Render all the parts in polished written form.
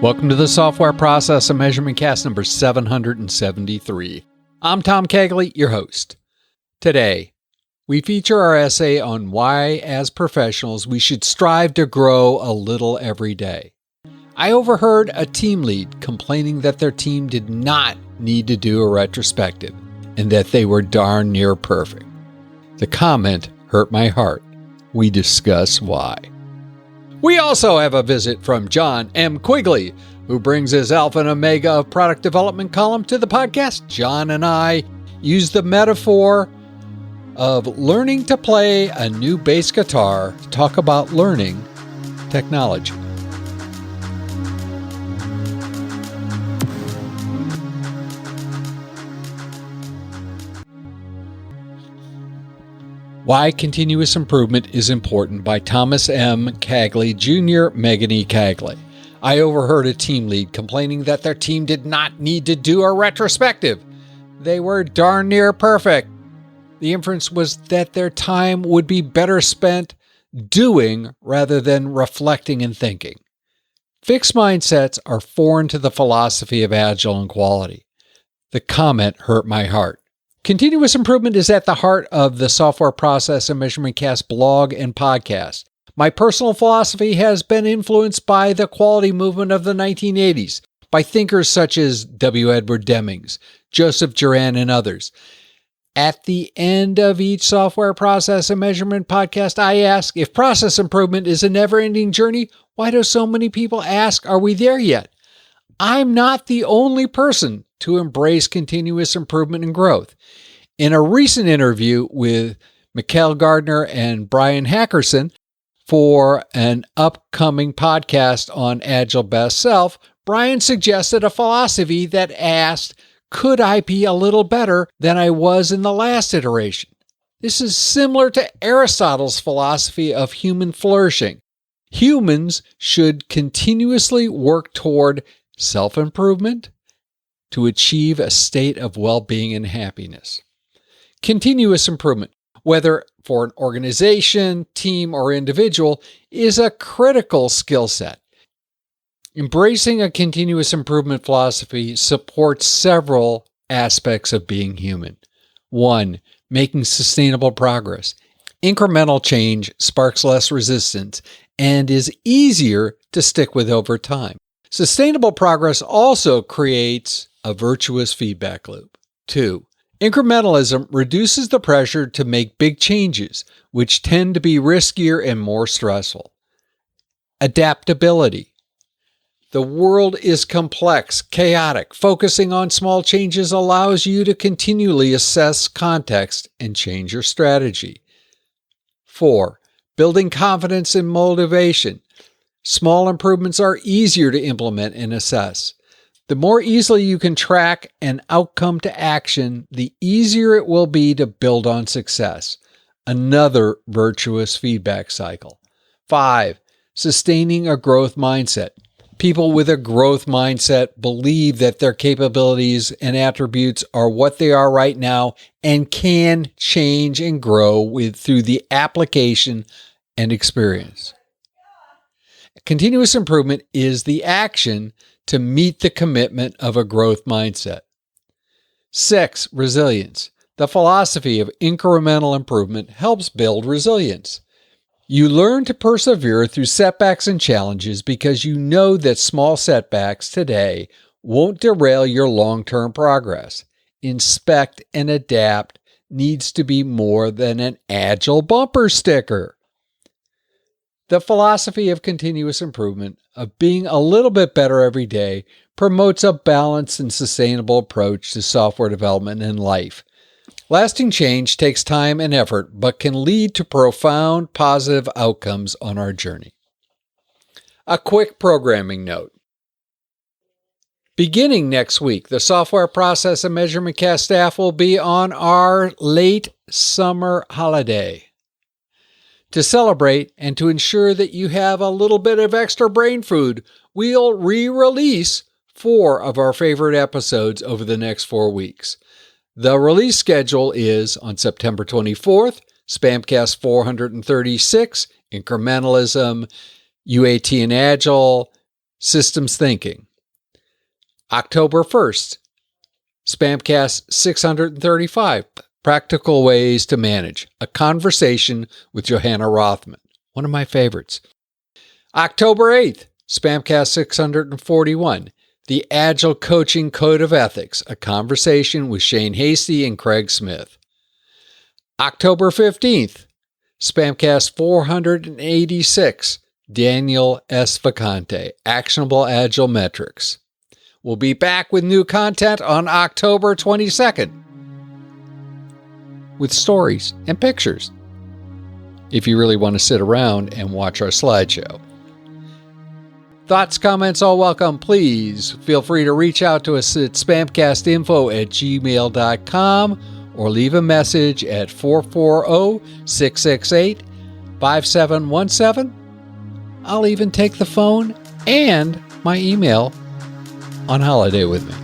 Welcome to the Software Process and Measurement Cast number 773. I'm Tom Quigley, your host. Today, we feature our essay on why, as professionals, we should strive to grow a little every day. I overheard a team lead complaining that their team did not need to do a retrospective and that they were darn near perfect. The comment hurt my heart. We discuss why. We also have a visit from Jon M. Quigley, who brings his Alpha and Omega of product development column to the podcast. Jon and I use the metaphor of learning to play a new bass guitar to talk about learning technology. Why Continuous Improvement is Important by Thomas M. Quigley, Jr., Megan E. Quigley. I overheard a team lead complaining that their team did not need to do a retrospective. They were darn near perfect. The inference was that their time would be better spent doing rather than reflecting and thinking. Fixed mindsets are foreign to the philosophy of agile and quality. The comment hurt my heart. Continuous improvement is at the heart of the Software Process and Measurement Cast blog and podcast. My personal philosophy has been influenced by the quality movement of the 1980s, by thinkers such as W. Edward Demings, Joseph Juran, and others. At the end of each Software Process and Measurement podcast, I ask, if process improvement is a never-ending journey, why do so many people ask, are we there yet? I'm not the only person to embrace continuous improvement and growth. In a recent interview with Mikhail Gardner and Brian Hackerson for an upcoming podcast on Agile Best Self, Brian suggested a philosophy that asked, could I be a little better than I was in the last iteration? This is similar to Aristotle's philosophy of human flourishing. Humans should continuously work toward self-improvement to achieve a state of well-being and happiness. Continuous improvement, whether for an organization, team, or individual, is a critical skill set. Embracing a continuous improvement philosophy supports several aspects of being human. 1. Making sustainable progress. Incremental change sparks less resistance and is easier to stick with over time. Sustainable progress also creates a virtuous feedback loop. 2. Incrementalism reduces the pressure to make big changes, which tend to be riskier and more stressful. Adaptability. The world is complex, chaotic. Focusing on small changes allows you to continually assess context and change your strategy. 4. Building confidence and motivation. Small improvements are easier to implement and assess. The more easily you can track an outcome to action, the easier it will be to build on success. Another virtuous feedback cycle. 5. Sustaining a growth mindset. People with a growth mindset believe that their capabilities and attributes are what they are right now and can change and grow through the application and experience. Continuous improvement is the action to meet the commitment of a growth mindset. 6. Resilience. The philosophy of incremental improvement helps build resilience. You learn to persevere through setbacks and challenges because you know that small setbacks today won't derail your long-term progress. Inspect and adapt needs to be more than an agile bumper sticker. The philosophy of continuous improvement, of being a little bit better every day, promotes a balanced and sustainable approach to software development and life. Lasting change takes time and effort, but can lead to profound positive outcomes on our journey. A quick programming note. Beginning next week, the Software Process and Measurement Cast staff will be on our late summer holiday. To celebrate and to ensure that you have a little bit of extra brain food, we'll re-release 4 of our favorite episodes over the next 4 weeks. The release schedule is on September 24th, SPaMCAST 436, Incrementalism, UAT and Agile, systems thinking. October 1st, SPaMCAST 635, practical ways to manage, a conversation with Johanna Rothman, one of my favorites. October 8th, SPaMCAST 641, the Agile Coaching Code of Ethics, a conversation with Shane Hasty and Craig Smith. October 15th, SPaMCAST 486, Daniel S. Vacante, Actionable Agile Metrics. We'll be back with new content on October 22nd with stories and pictures, if you really want to sit around and watch our slideshow. Thoughts, comments, all welcome. Please feel free to reach out to us at spamcastinfo@gmail.com or leave a message at 440-668-5717. I'll even take the phone and my email on holiday with me.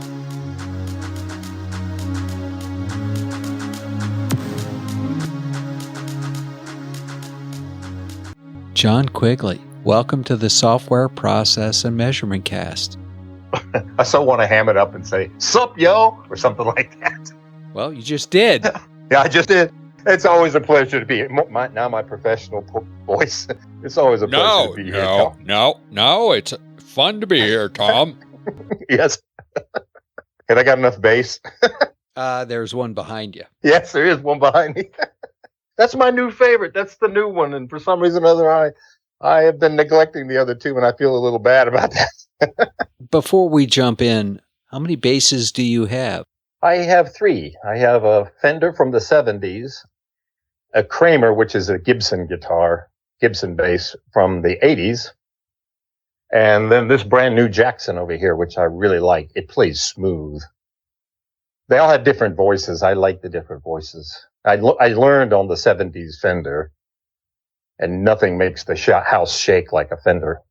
John Quigley, welcome to the Software Process and Measurement Cast. I so want to ham it up and say, "Sup, yo," or something like that. Well, you just did. Yeah, I just did. It's always a pleasure to be here. My professional voice. It's always a pleasure to be here. No, it's fun to be here, Tom. Yes. And I got enough bass. There's one behind you. Yes, there is one behind me. That's my new favorite. That's the new one. And for some reason or other, I have been neglecting the other two, and I feel a little bad about that. Before we jump in, how many basses do you have? I have three. I have a Fender from the 70s, a Kramer, which is a Gibson bass from the 80s, and then this brand new Jackson over here, which I really like. It plays smooth. They all have different voices. I like the different voices. I learned on the 70s Fender, and nothing makes the house shake like a Fender.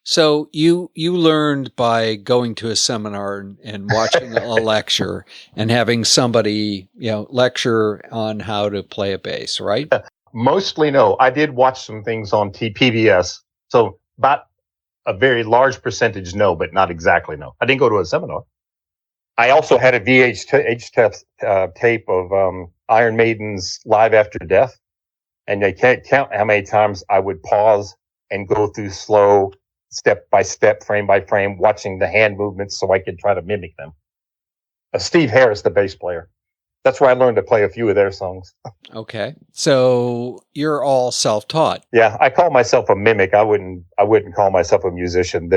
So you learned by going to a seminar and watching a lecture and having somebody, lecture on how to play a bass, right? Mostly no. I did watch some things on PBS. So about a very large percentage no, but not exactly no. I didn't go to a seminar. I also had a VHS tape of Iron Maiden's Live After Death. And I can't count how many times I would pause and go through slow, step by step, frame by frame, watching the hand movements so I could try to mimic them. Steve Harris, the bass player. That's where I learned to play a few of their songs. Okay. So you're all self-taught. Yeah, I call myself a mimic. I wouldn't call myself a musician.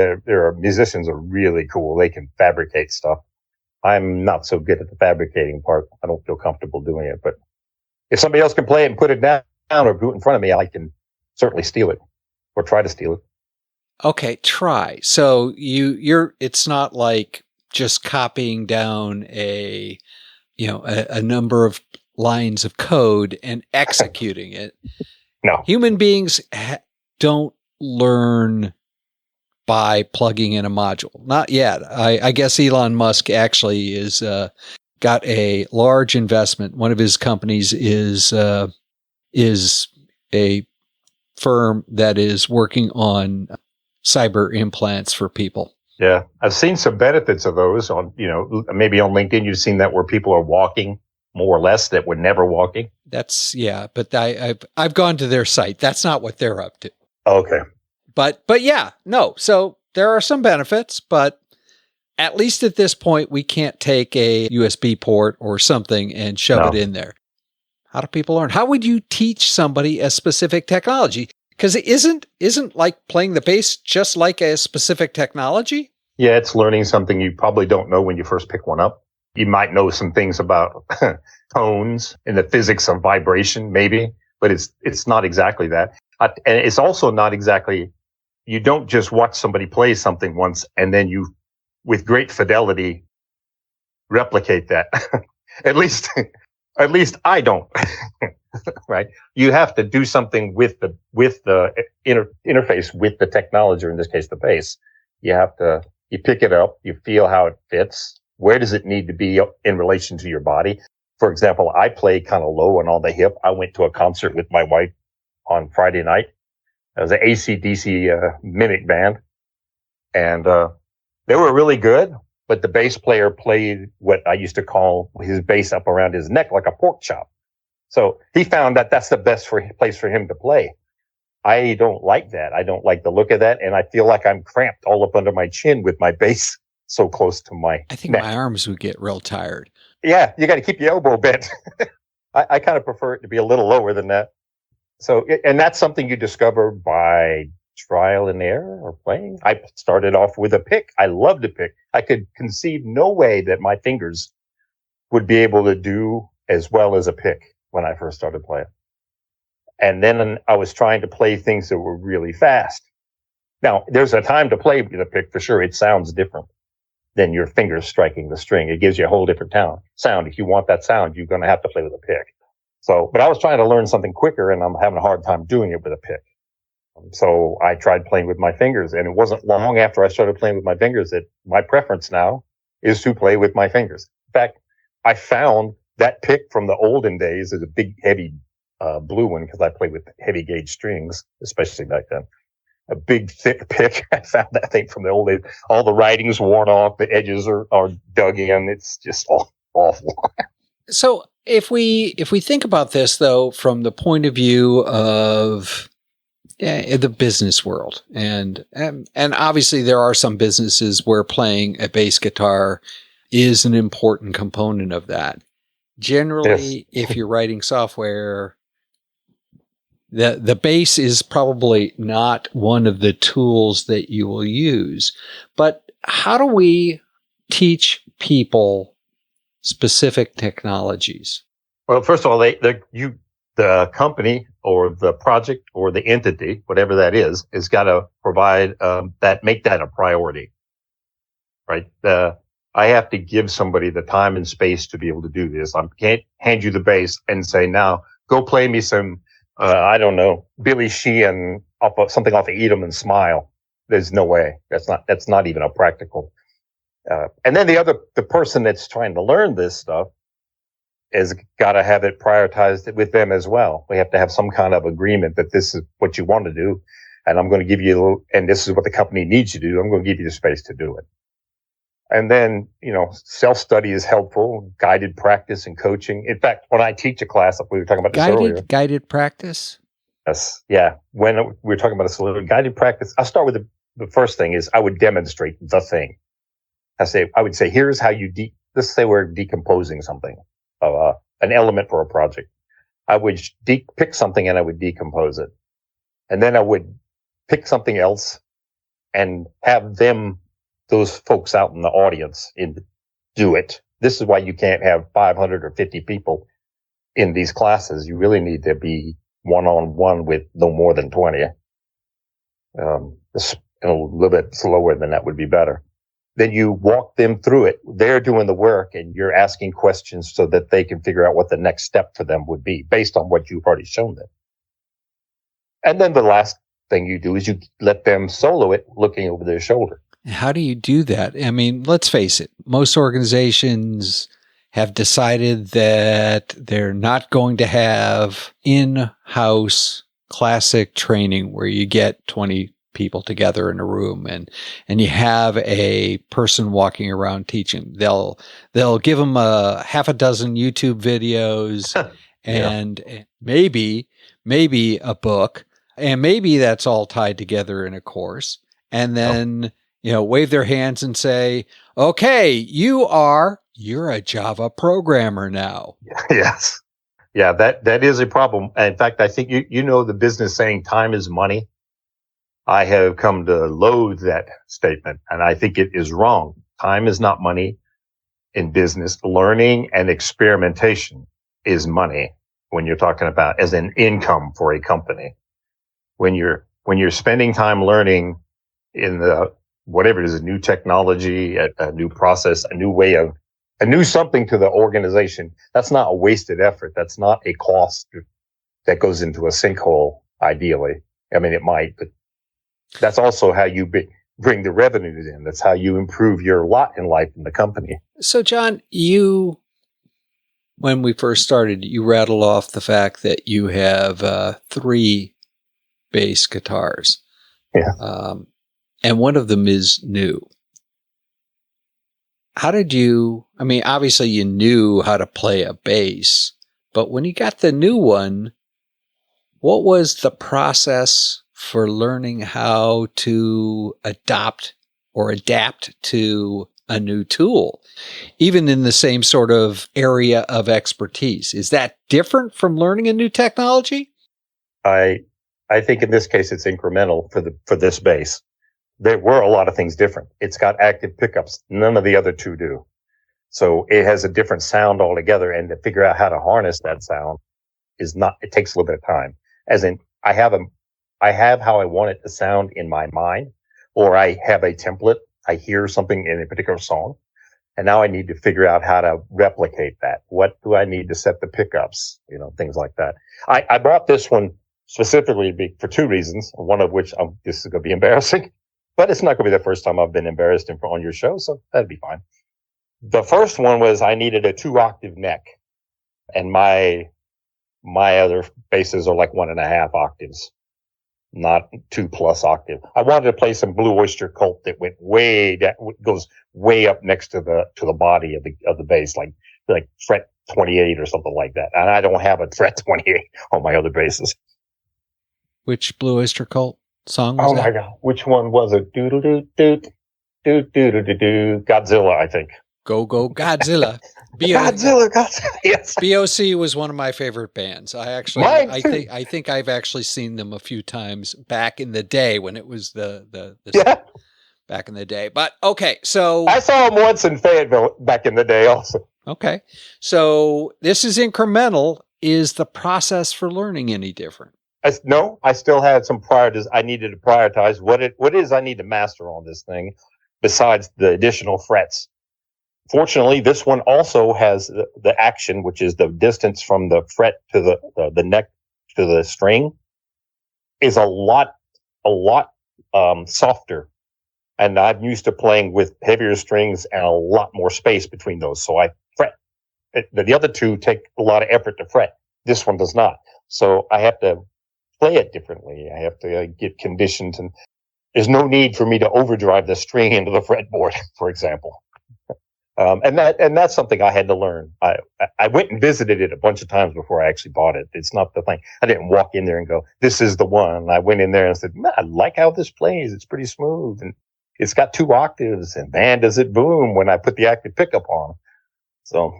Musicians are really cool. They can fabricate stuff. I'm not so good at the fabricating part. I don't feel comfortable doing it. But if somebody else can play it and put it down or do it in front of me, I can certainly steal it or try to steal it. Okay, try. So it's not like just copying down a number of lines of code and executing it. No. Human beings don't learn by plugging in a module. Not yet. I guess Elon Musk actually is got a large investment. One of his companies is a firm that is working on cyber implants for people. Yeah, I've seen some benefits of those on, maybe on LinkedIn. You've seen that where people are walking more or less that were never walking. But I've gone to their site. That's not what they're up to. Okay. But yeah, no. So there are some benefits, but at least at this point, we can't take a USB port or something and shove it in there. How do people learn? How would you teach somebody a specific technology? Because it isn't like playing the bass just like a specific technology? Yeah, it's learning something you probably don't know when you first pick one up. You might know some things about tones and the physics of vibration, maybe, but it's not exactly that. And it's also not exactly, you don't just watch somebody play something once and then you, with great fidelity, replicate that. At least I don't. Right? You have to do something with the interface with the technology, or in this case, the bass. You pick it up, you feel how it fits. Where does it need to be in relation to your body? For example, I play kind of low and on the hip. I went to a concert with my wife on Friday night. It was an AC/DC mimic band. And they were really good, but the bass player played what I used to call his bass up around his neck like a pork chop. So he found that that's the best place for him to play. I don't like that. I don't like the look of that. And I feel like I'm cramped all up under my chin with my bass so close to my I think neck. my arms would get real tired. Yeah, you got to keep your elbow bent. I kind of prefer it to be a little lower than that. So, and that's something you discover by trial and error or playing. I started off with a pick. I loved a pick. I could conceive no way that my fingers would be able to do as well as a pick when I first started playing. And then I was trying to play things that were really fast. Now, there's a time to play with a pick for sure. It sounds different than your fingers striking the string. It gives you a whole different sound. If you want that sound, you're going to have to play with a pick. So, but I was trying to learn something quicker, and I'm having a hard time doing it with a pick. So I tried playing with my fingers, and it wasn't long after I started playing with my fingers that my preference now is to play with my fingers. In fact, I found that pick from the olden days is a big, heavy blue one because I played with heavy gauge strings, especially back then. A big, thick pick. I found that thing from the old days. All the writing's worn off. The edges are dug in. It's just awful. So if we think about this, though, from the point of view of the business world, and obviously there are some businesses where playing a bass guitar is an important component of that. Generally, yes. If you're writing software, the bass is probably not one of the tools that you will use. But how do we teach people specific technologies? Well, first of all, the company or the project or the entity, whatever that is got to provide make that a priority, right? I have to give somebody the time and space to be able to do this. I can't hand you the bass and say, now go play me some, I don't know, Billy Sheehan something off of Eat 'Em and Smile. There's no way. That's not even a practical. And then the person that's trying to learn this stuff has got to have it prioritized with them as well. We have to have some kind of agreement that this is what you want to do, and I'm going to give you, and this is what the company needs you to do. I'm going to give you the space to do it. And then, self-study is helpful, guided practice and coaching. In fact, when I teach a class, we were talking about this earlier. Guided practice? Yes. Yeah. When we were talking about guided practice, I'll start with the first thing is I would demonstrate the thing. I would say, here's how you let's say we're decomposing something, an element for a project. I would pick something and I would decompose it. And then I would pick something else and have those folks out in the audience do it. This is why you can't have 500 or 50 people in these classes. You really need to be one-on-one with no more than 20. A little bit slower than that would be better. Then you walk them through it. They're doing the work and you're asking questions so that they can figure out what the next step for them would be based on what you've already shown them. And then the last thing you do is you let them solo it looking over their shoulder. How do you do that? I mean, let's face it. Most organizations have decided that they're not going to have in-house classic training where you get 20 people together in a room and you have a person walking around teaching. They'll give them a half a dozen YouTube videos and maybe a book, and maybe that's all tied together in a course. And then, wave their hands and say, okay, you're a Java programmer now. Yes. Yeah, that is a problem. In fact, I think the business saying time is money. I have come to loathe that statement, and I think it is wrong. Time is not money in business. Learning and experimentation is money when you're talking about as an income for a company. When you're spending time learning in whatever it is, a new technology, a new process, a new something to the organization, that's not a wasted effort. That's not a cost that goes into a sinkhole, ideally. I mean, it might, but that's also how you bring the revenues in. That's how you improve your lot in life in the company. So, Jon, when we first started, you rattled off the fact that you have 3 bass guitars. Yeah. and one of them is new. How did you, I mean, obviously you knew how to play a bass, but when you got the new one, what was the process for learning how to adopt or adapt to a new tool, even in the same sort of area of expertise? Is that different from learning a new technology? I think in this case it's incremental for this bass. There were a lot of things different. It's got active pickups. None of the other two do. So it has a different sound altogether, and to figure out how to harness that sound it takes a little bit of time. As in, I have how I want it to sound in my mind, or I have a template. I hear something in a particular song, and now I need to figure out how to replicate that. What do I need to set the pickups? Things like that. I bought this one specifically for two reasons, one of which this is going to be embarrassing, but it's not going to be the first time I've been embarrassed on your show, so that'd be fine. The first one was I needed a 2-octave neck, and my other basses are like 1.5 octaves, not 2+ octave. I wanted to play some Blue Oyster Cult that went goes way up next to the body of the bass, like fret 28 or something like that. And I don't have a fret 28 on my other basses. Which Blue Oyster Cult song was that? Oh my God. Which one was it? Godzilla, I think. Go Godzilla. Godzilla. Yes. BOC was one of my favorite bands. I think I've actually seen them a few times back in the day when it was the back in the day. But okay, so I saw them once in Fayetteville back in the day also. Okay. So this is incremental. Is the process for learning any different? No, I still had some priorities. I needed to prioritize what it is I need to master on this thing besides the additional frets. Fortunately, this one also has the action, which is the distance from the fret to the neck to the string, is a lot softer. And I'm used to playing with heavier strings and a lot more space between those. So I fret. The other two take a lot of effort to fret. This one does not. So I have to play it differently. I have to get conditioned, and there's no need for me to overdrive the string into the fretboard, for example. And that's something I had to learn. I went and visited it a bunch of times before I actually bought it. It's not the thing. I didn't walk in there and go, "This is the one." I went in there and said, "I like how this plays. It's pretty smooth, and it's got 2 octaves, and man, does it boom when I put the active pickup on." So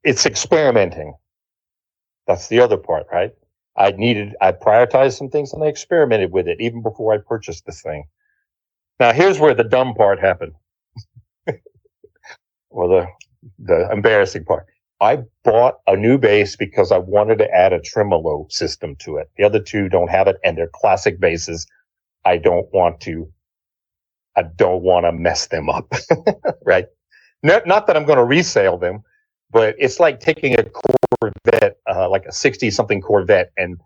it's experimenting. That's the other part, right? I prioritized some things, and I experimented with it even before I purchased this thing. Now here's where the dumb part happened. Well, the embarrassing part. I bought a new bass because I wanted to add a tremolo system to it. The other two don't have it, and they're classic basses. I don't want to mess them up, right? Not that I'm going to resale them, but it's like taking a Corvette, like a 60-something Corvette, and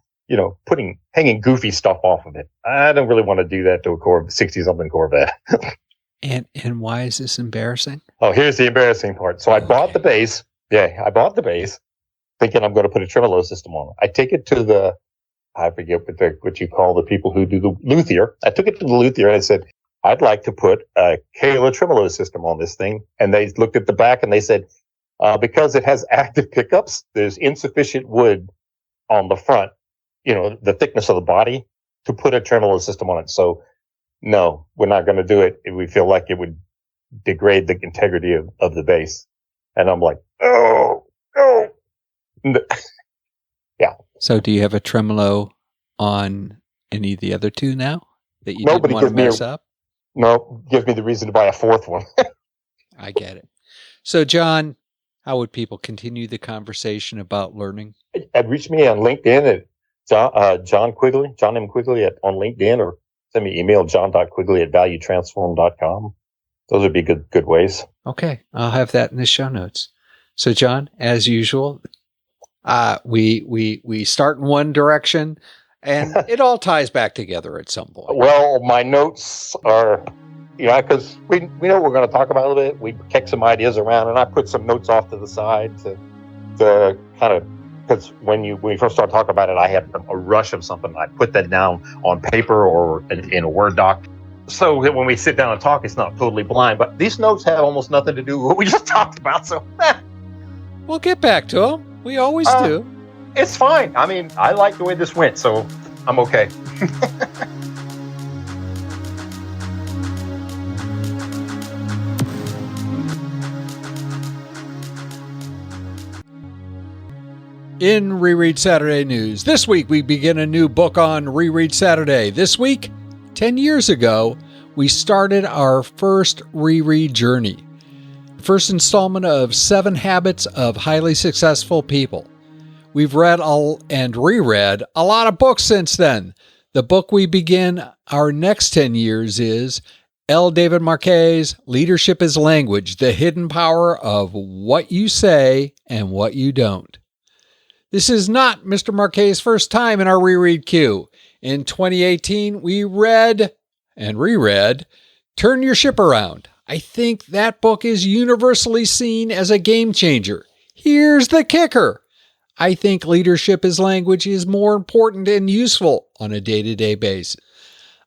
hanging goofy stuff off of it. I don't really want to do that to a 60-something Corvette. And why is this embarrassing? Oh, here's the embarrassing part. So I bought the bass. Yeah, I bought the bass thinking I'm going to put a tremolo system on it. I take it to I forget what you call the people who do the luthier. I took it to the luthier and I said, "I'd like to put a Kayla tremolo system on this thing." And they looked at the back and they said, because it has active pickups, there's insufficient wood on the front, the thickness of the body, to put a tremolo system on it. So no, we're not going to do it. We feel like it would degrade the integrity of the bass. And I'm like, oh. Yeah. So do you have a tremolo on any of the other two now that you didn't want to mess up? No, gives me the reason to buy a fourth one. I get it. So Jon, how would people continue the conversation about learning? Reach me on LinkedIn at Jon Quigley, Jon M Quigley on LinkedIn, or send me email, john.quigley@valuetransform.com. Those would be good ways. Okay. I'll have that in the show notes. So Jon, as usual, we start in one direction and it all ties back together at some point. Well, my notes are, because we know we're going to talk about a little bit. We kick some ideas around, and I put some notes off to the side to kind of, because when we first started talking about it, I had a rush of something. I put that down on paper or in a Word doc so that when we sit down and talk, it's not totally blind. But these notes have almost nothing to do with what we just talked about. So We'll get back to them. We always do. It's fine. I mean, I like the way this went, so I'm okay. In Reread Saturday news, this week we begin a new book on Reread Saturday. This week, 10 years ago, we started our first reread journey. First installment of 7 Habits of Highly Successful People. We've read and reread a lot of books since then. The book we begin our next 10 years is L. David Marquet's Leadership is Language, the Hidden Power of What You Say and What You Don't. This is not Mr. Marquet's first time in our reread queue. In 2018, we read and reread Turn Your Ship Around. I think that book is universally seen as a game changer. Here's the kicker. I think Leadership is Language is more important and useful on a day-to-day basis.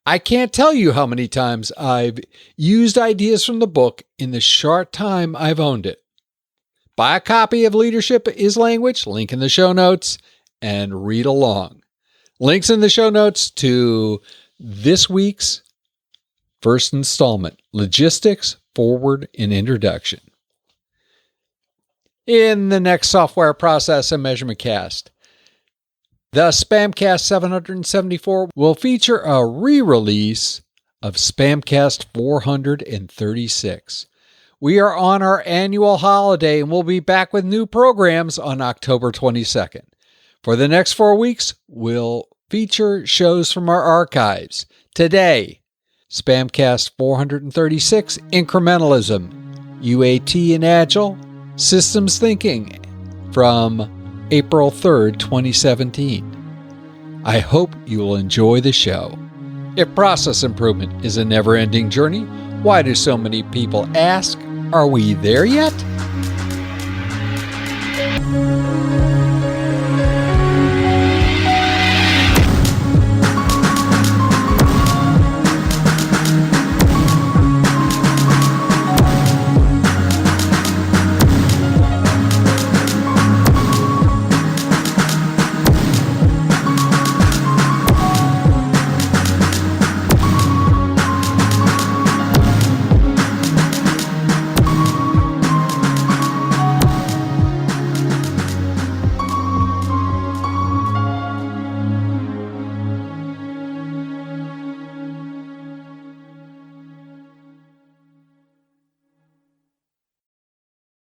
I can't tell you how many times I've used ideas from the book in the short time I've owned it. Buy a copy of Leadership is Language, link in the show notes, and read along. Links in the show notes to this week's first installment, Logistics, Forward, and Introduction. In the next Software Process and Measurement Cast, the SPaMCAST 774 will feature a re-release of SPaMCAST 436. We are on our annual holiday and we'll be back with new programs on October 22nd. For the next 4 weeks, we'll feature shows from our archives. Today, SPaMCAST 436, Incrementalism, UAT and Agile, Systems Thinking from April 3rd, 2017. I hope you will enjoy the show. If process improvement is a never-ending journey, why do so many people ask, are we there yet?